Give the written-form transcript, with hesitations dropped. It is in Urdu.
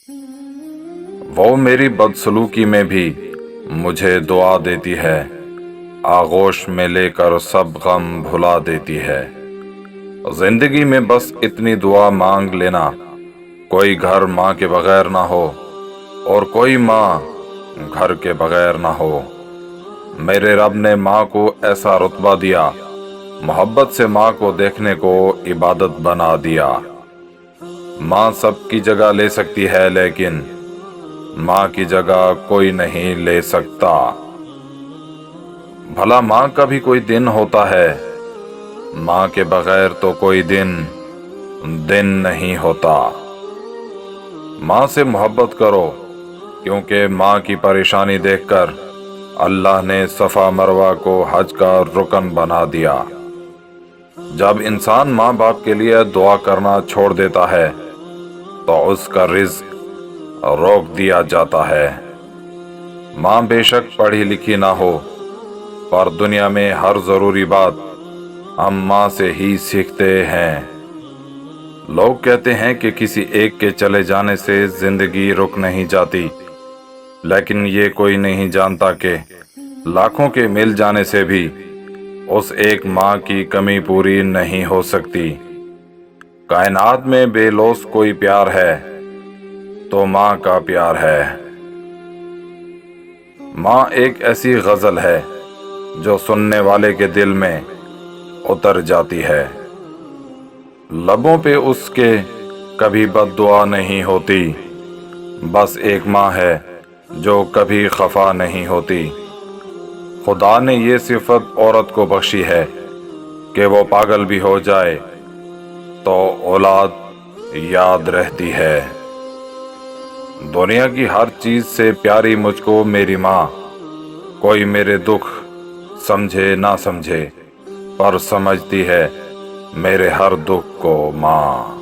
وہ میری بدسلوکی میں بھی مجھے دعا دیتی ہے، آغوش میں لے کر سب غم بھلا دیتی ہے۔ زندگی میں بس اتنی دعا مانگ لینا، کوئی گھر ماں کے بغیر نہ ہو اور کوئی ماں گھر کے بغیر نہ ہو۔ میرے رب نے ماں کو ایسا رتبہ دیا، محبت سے ماں کو دیکھنے کو عبادت بنا دیا۔ ماں سب کی جگہ لے سکتی ہے لیکن ماں کی جگہ کوئی نہیں لے سکتا۔ بھلا ماں کا بھی کوئی دن ہوتا ہے، ماں کے بغیر تو کوئی دن نہیں ہوتا۔ ماں سے محبت کرو، کیونکہ ماں کی پریشانی دیکھ کر اللہ نے صفا مروہ کو حج کا رکن بنا دیا۔ جب انسان ماں باپ کے لیے دعا کرنا چھوڑ دیتا ہے تو اس کا رزق روک دیا جاتا ہے۔ ماں بے شک پڑھی لکھی نہ ہو، پر دنیا میں ہر ضروری بات ہم ماں سے ہی سیکھتے ہیں۔ لوگ کہتے ہیں کہ کسی ایک کے چلے جانے سے زندگی رک نہیں جاتی، لیکن یہ کوئی نہیں جانتا کہ لاکھوں کے مل جانے سے بھی اس ایک ماں کی کمی پوری نہیں ہو سکتی۔ کائنات میں بے لوث کوئی پیار ہے تو ماں کا پیار ہے۔ ماں ایک ایسی غزل ہے جو سننے والے کے دل میں اتر جاتی ہے۔ لبوں پہ اس کے کبھی بد دعا نہیں ہوتی، بس ایک ماں ہے جو کبھی خفا نہیں ہوتی۔ خدا نے یہ صفت عورت کو بخشی ہے کہ وہ پاگل بھی ہو جائے تو اولاد یاد رہتی ہے۔ دنیا کی ہر چیز سے پیاری مجھ کو میری ماں، کوئی میرے دکھ سمجھے نہ سمجھے پر سمجھتی ہے میرے ہر دکھ کو ماں۔